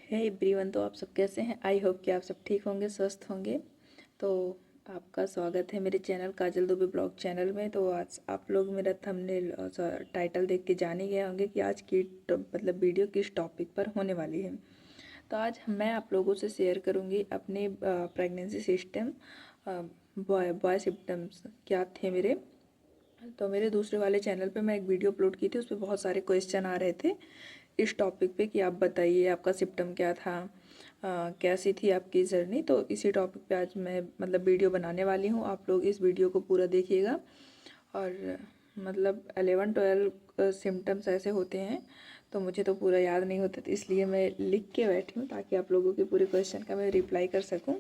Hey everyone, तो आप सब कैसे हैं। आई होप कि आप सब ठीक होंगे, स्वस्थ होंगे। तो आपका स्वागत है मेरे चैनल काजल दुबे ब्लॉग चैनल में। तो आज आप लोग मेरा थंबनेल टाइटल देख के जान ही गए होंगे कि आज की मतलब वीडियो किस टॉपिक पर होने वाली है। तो आज मैं आप लोगों से शेयर करूंगी अपने प्रेगनेंसी सिस्टम, बॉय सिम्टम्स क्या थे मेरे। तो मेरे दूसरे वाले चैनल पे मैं एक वीडियो अपलोड की थी, उस पर बहुत सारे क्वेश्चन आ रहे थे इस टॉपिक पे कि आप बताइए आपका सिम्टम क्या था, कैसी थी आपकी जर्नी। तो इसी टॉपिक पे आज मैं मतलब वीडियो बनाने वाली हूँ। आप लोग इस वीडियो को पूरा देखिएगा। और मतलब 11-12 सिम्टम्स ऐसे होते हैं, तो मुझे तो पूरा याद नहीं होता, तो इसलिए मैं लिख के बैठी हूँ ताकि आप लोगों के पूरे क्वेश्चन का मैं रिप्लाई कर सकूँ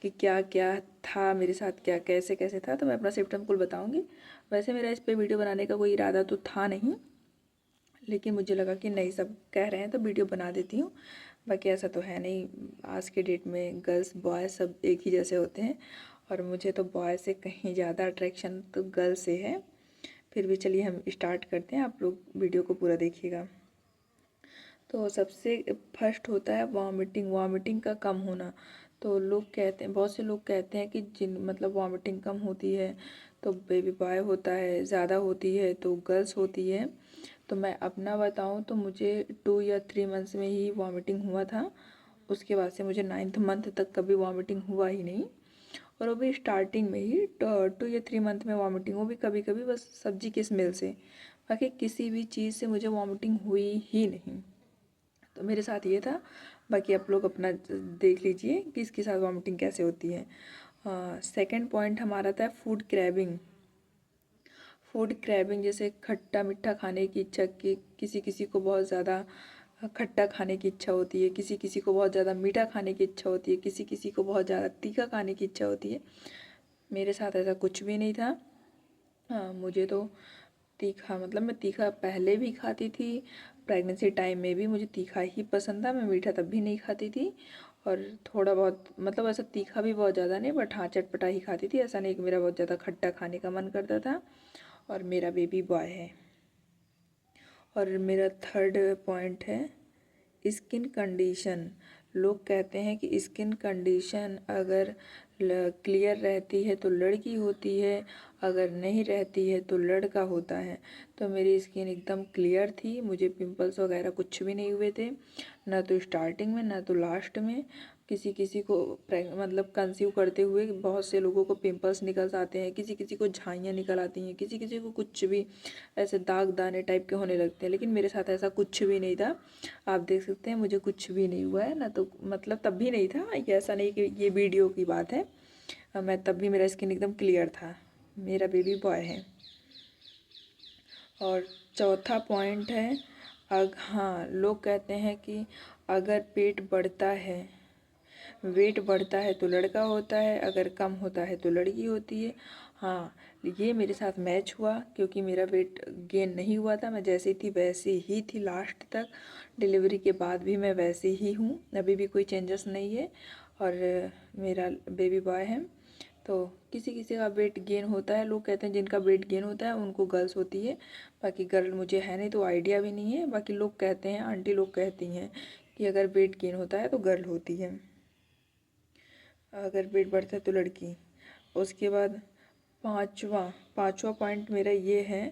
कि क्या क्या था मेरे साथ, क्या कैसे कैसे था। तो मैं अपना सिम्टम कुल बताऊँगी। वैसे मेरा इस पर वीडियो बनाने का कोई इरादा तो था नहीं, लेकिन मुझे लगा कि नहीं, सब कह रहे हैं तो वीडियो बना देती हूँ। बाकी ऐसा तो है नहीं, आज के डेट में गर्ल्स बॉय सब एक ही जैसे होते हैं, और मुझे तो बॉय से कहीं ज़्यादा अट्रैक्शन तो गर्ल से है। फिर भी चलिए हम स्टार्ट करते हैं, आप लोग वीडियो को पूरा देखिएगा। तो सबसे फर्स्ट होता है वॉमिटिंग। वॉमिटिंग का कम होना। तो लोग कहते हैं, बहुत से लोग कहते हैं कि जिन मतलब वॉमिटिंग कम होती है तो बेबी बॉय होता है, ज़्यादा होती है तो गर्ल्स होती है। तो मैं अपना बताऊं तो मुझे 2 या 3 मंथ्स में ही वॉमिटिंग हुआ था। उसके बाद से मुझे 9th मंथ तक कभी वॉमिटिंग हुआ ही नहीं, और वो भी स्टार्टिंग में ही 2 या 3 मंथ में वॉमिटिंग, वो भी कभी कभी बस सब्जी के स्मेल से। बाकी किसी भी चीज़ से मुझे वॉमिटिंग हुई ही नहीं। तो मेरे साथ ये था। बाकी आप लोग अपना देख लीजिए कि इसके साथ वॉमिटिंग कैसे होती है। सेकंड पॉइंट हमारा था फूड क्रैबिंग। फूड क्रैबिंग जैसे खट्टा मीठा खाने की इच्छा, कि किसी किसी को बहुत ज़्यादा खट्टा खाने की इच्छा होती है, किसी किसी को बहुत ज़्यादा मीठा खाने की इच्छा होती है, किसी किसी को बहुत ज़्यादा तीखा खाने की इच्छा होती है। मेरे साथ ऐसा कुछ भी नहीं था। मुझे तो तीखा मतलब मैं तीखा पहले भी खाती थी, प्रेगनेंसी टाइम में भी मुझे तीखा ही पसंद था। मैं मीठा तब भी नहीं खाती थी, और थोड़ा बहुत मतलब ऐसा तीखा भी बहुत ज़्यादा नहीं, बट हाँ चटपटा ही खाती थी। ऐसा नहीं कि मेरा बहुत ज़्यादा खट्टा खाने का मन करता था। और मेरा बेबी बॉय है। और मेरा थर्ड पॉइंट है स्किन कंडीशन। लोग कहते हैं कि स्किन कंडीशन अगर क्लियर रहती है तो लड़की होती है, अगर नहीं रहती है तो लड़का होता है। तो मेरी स्किन एकदम क्लियर थी, मुझे पिंपल्स वगैरह कुछ भी नहीं हुए थे, ना तो स्टार्टिंग में ना तो लास्ट में। किसी किसी को मतलब कंसीव करते हुए बहुत से लोगों को पिंपल्स निकल आते हैं, किसी किसी को झाइयाँ निकल आती हैं, किसी किसी को कुछ भी ऐसे दाग दाने टाइप के होने लगते हैं, लेकिन मेरे साथ ऐसा कुछ भी नहीं था। आप देख सकते हैं मुझे कुछ भी नहीं हुआ है ना, तो मतलब तब भी नहीं था, ये ऐसा नहीं कि ये वीडियो की बात है। मैं तब भी मेरा स्किन एकदम क्लियर था। मेरा बेबी बॉय है। और चौथा पॉइंट है हाँ, लोग कहते हैं कि अगर पेट बढ़ता है, वेट बढ़ता है तो लड़का होता है, अगर कम होता है तो लड़की होती है। हाँ, ये मेरे साथ मैच हुआ, क्योंकि मेरा वेट गेन नहीं हुआ था। मैं जैसी थी वैसी ही थी लास्ट तक। डिलीवरी के बाद भी मैं वैसे ही हूँ, अभी भी कोई चेंजेस नहीं है। और मेरा बेबी बॉय है। तो किसी किसी का वेट गेन होता है, लोग कहते हैं जिनका वेट गेन होता है उनको गर्ल्स होती है। बाकी गर्ल मुझे है नहीं तो आइडिया भी नहीं है। बाकी लोग कहते हैं, आंटी लोग कहती हैं कि अगर वेट गेन होता है तो गर्ल होती है, अगर वेट बढ़ता है तो लड़की। उसके बाद पांचवा पांचवा पॉइंट मेरा ये है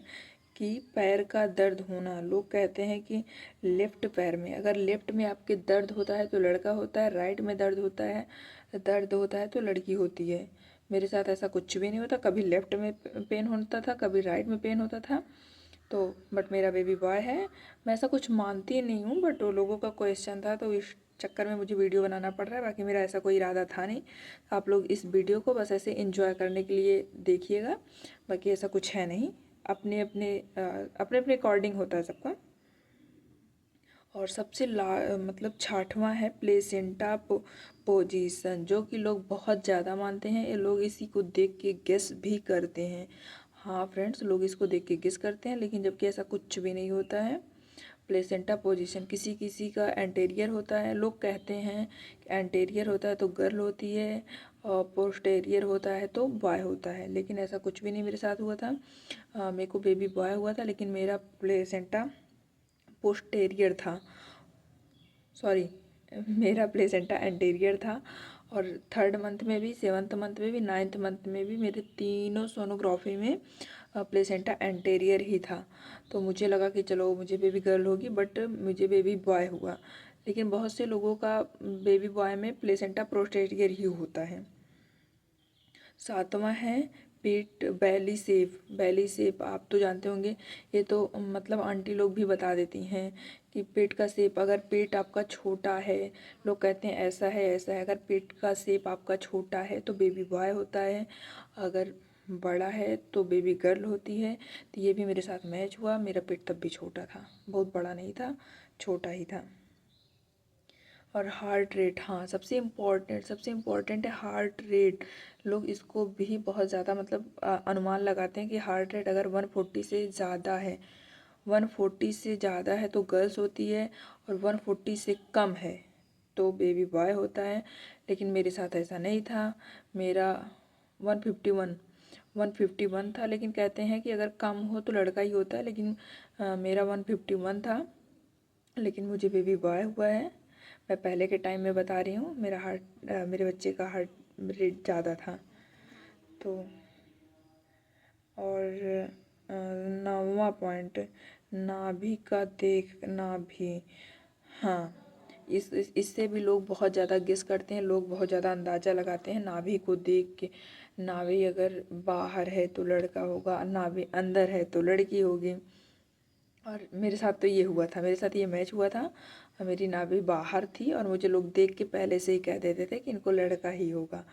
कि पैर का दर्द होना। लोग कहते हैं कि लेफ्ट पैर में, अगर लेफ्ट में आपके दर्द होता है तो लड़का होता है, राइट में दर्द होता है तो लड़की होती है। मेरे साथ ऐसा कुछ भी नहीं होता, कभी लेफ्ट में पेन होता था, कभी राइट में पेन होता था। तो बट मेरा बेबी बॉय है। मैं ऐसा कुछ मानती नहीं हूँ, बट वो लोगों का क्वेश्चन था तो इस चक्कर में मुझे वीडियो बनाना पड़ रहा है। बाकी मेरा ऐसा कोई इरादा था नहीं। आप लोग इस वीडियो को बस ऐसे एंजॉय करने के लिए देखिएगा, बाकी ऐसा कुछ है नहीं। अपने अपने अपने अपने अकॉर्डिंग होता है सबका। और सबसे मतलब 6वां है प्लेसेंटा पोजीशन, जो कि लोग बहुत ज़्यादा मानते हैं। ये लोग इसी को देख के गेस भी करते हैं। हाँ फ्रेंड्स, लोग इसको देख के गेस करते हैं, लेकिन जबकि ऐसा कुछ भी नहीं होता है। प्लेसेंटा पोजीशन किसी किसी का एंटेरियर होता है। लोग कहते हैं एंटेरियर होता है तो गर्ल होती है, और पोस्टेरियर होता है तो बॉय होता है, लेकिन ऐसा कुछ भी नहीं मेरे साथ हुआ था। मेरे को बेबी बॉय हुआ था, लेकिन मेरा प्लेसेंटा पोस्टेरियर था। सॉरी, मेरा प्लेसेंटा एंटीरियर था, और 3rd मंथ में भी, 7th मंथ में भी, 9th मंथ में भी मेरे तीनों सोनोग्राफी में प्लेसेंटा एंटीरियर ही था। तो मुझे लगा कि चलो मुझे बेबी गर्ल होगी, बट मुझे बेबी बॉय हुआ। लेकिन बहुत से लोगों का बेबी बॉय में प्लेसेंटा प्रोस्टेरियर ही होता है। 7वां है पेट बैली शेप। बैली शेप आप तो जानते होंगे, ये तो मतलब आंटी लोग भी बता देती हैं कि पेट का शेप, अगर पेट आपका छोटा है, लोग कहते हैं ऐसा है ऐसा है, अगर पेट का शेप आपका छोटा है तो बेबी बॉय होता है, अगर बड़ा है तो बेबी गर्ल होती है। तो ये भी मेरे साथ मैच हुआ। मेरा पेट तब भी छोटा था, बहुत बड़ा नहीं था, छोटा ही था। और हार्ट रेट, हाँ सबसे इम्पोर्टेंट है हार्ट रेट। लोग इसको भी बहुत ज़्यादा मतलब अनुमान लगाते हैं कि हार्ट रेट अगर 140 से ज़्यादा है, 140 से ज़्यादा है तो गर्ल्स होती है, और 140 से कम है तो बेबी बॉय होता है। लेकिन मेरे साथ ऐसा नहीं था। मेरा 151 था, लेकिन कहते हैं कि अगर कम हो तो लड़का ही होता है, लेकिन मेरा 151 था, लेकिन मुझे बेबी बॉय हुआ है। मैं पहले के टाइम में बता रही हूँ, मेरे बच्चे का हार्ट रेट ज़्यादा था। तो और 9वां पॉइंट, नाभि का नाभि। हाँ, इससे भी लोग बहुत ज़्यादा गेस करते हैं, लोग बहुत ज़्यादा अंदाज़ा लगाते हैं नाभि को देख के। नाभि अगर बाहर है तो लड़का होगा, नाभि अंदर है तो लड़की होगी। और मेरे साथ तो ये हुआ था, मेरे साथ ये मैच हुआ था। मेरी नाभि बाहर थी और मुझे लोग देख के पहले से ही कह देते थे कि इनको लड़का ही होगा।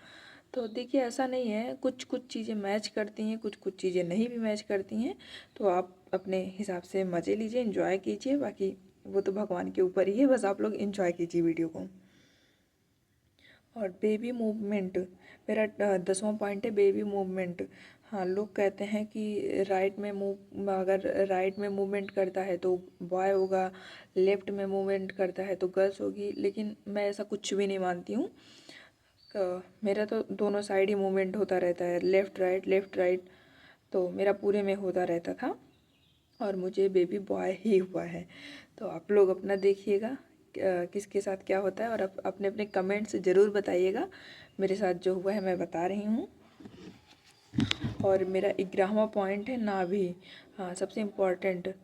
तो देखिए ऐसा नहीं है, कुछ कुछ चीज़ें मैच करती हैं, कुछ कुछ चीज़ें नहीं भी मैच करती हैं। तो आप अपने हिसाब से मज़े लीजिए, एंजॉय कीजिए, बाकी वो तो भगवान के ऊपर ही है, बस आप लोग एंजॉय कीजिए वीडियो को। और बेबी मूवमेंट, मेरा 10वां पॉइंट है बेबी मूवमेंट। हाँ, लोग कहते हैं कि अगर राइट में मूवमेंट करता है तो बॉय होगा, लेफ्ट में मूवमेंट करता है तो गर्ल्स होगी, लेकिन मैं ऐसा कुछ भी नहीं मानती हूँ। मेरा तो दोनों साइड ही मूवमेंट होता रहता है, लेफ़्ट राइट, तो मेरा पूरे में होता रहता था, और मुझे बेबी बॉय ही हुआ है। तो आप लोग अपना देखिएगा किसके साथ क्या होता है, और अपने अपने कमेंट्स ज़रूर बताइएगा। मेरे साथ जो हुआ है मैं बता रही हूँ। और मेरा 11वां पॉइंट है नाभि। हाँ, सबसे इम्पोर्टेंट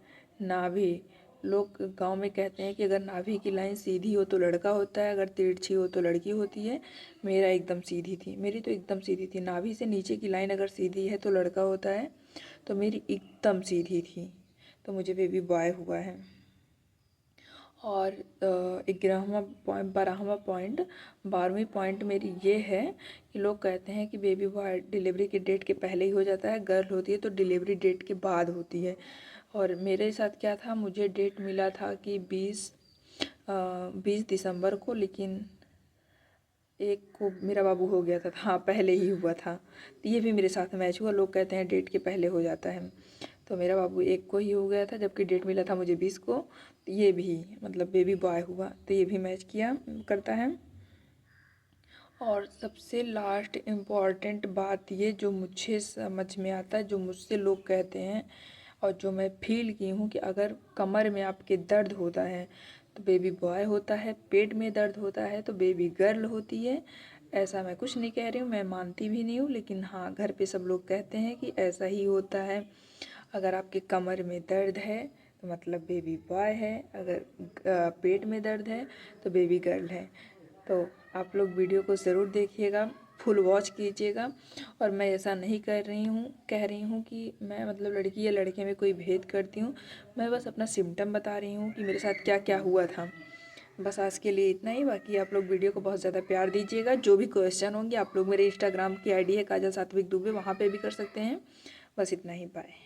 नाभि। लोग गांव में कहते हैं कि अगर नाभि की लाइन सीधी हो तो लड़का होता है, अगर तिरछी हो तो लड़की होती है। मेरा एकदम सीधी थी, मेरी तो एकदम सीधी थी। नाभि से नीचे की लाइन अगर सीधी है तो लड़का होता है, तो मेरी एकदम सीधी थी, तो मुझे बेबी बॉय हुआ है। और 12वीं पॉइंट मेरी ये है कि लोग कहते हैं कि बेबी बॉय डिलीवरी की डेट के पहले ही हो जाता है, गर्ल होती है तो डिलीवरी डेट के बाद होती है। और मेरे साथ क्या था, मुझे डेट मिला था कि 20 दिसंबर को, लेकिन एक को मेरा बाबू हो गया था। हाँ, पहले ही हुआ था। तो ये भी मेरे साथ मैच हुआ। लोग कहते हैं डेट के पहले हो जाता है, तो मेरा बाबू 1 को ही हो गया था, जबकि डेट मिला था मुझे 20 को। तो ये भी मतलब बेबी बॉय हुआ, तो ये भी मैच किया करता है। और सबसे लास्ट इम्पॉर्टेंट बात ये जो मुझे समझ में आता है, जो मुझसे लोग कहते हैं और जो मैं फील की हूँ, कि अगर कमर में आपके दर्द होता है तो बेबी बॉय होता है, पेट में दर्द होता है तो बेबी गर्ल होती है। ऐसा मैं कुछ नहीं कह रही हूँ, मैं मानती भी नहीं हूँ, लेकिन हाँ, घर पे सब लोग कहते हैं कि ऐसा ही होता है। अगर आपके कमर में दर्द है तो मतलब बेबी बॉय है, अगर पेट में दर्द है तो बेबी गर्ल है। तो आप लोग वीडियो को ज़रूर देखिएगा, फुल वॉच कीजिएगा। और मैं ऐसा नहीं कह रही हूँ कि मैं मतलब लड़की या लड़के में कोई भेद करती हूँ। मैं बस अपना सिम्टम बता रही हूँ कि मेरे साथ क्या क्या हुआ था। बस आज के लिए इतना ही। बाकी आप लोग वीडियो को बहुत ज़्यादा प्यार दीजिएगा। जो भी क्वेश्चन होंगे आप लोग, मेरे इंस्टाग्राम की आईडी है काजल सात्विक दुबे, वहाँ पे भी कर सकते हैं। बस इतना ही, बाय।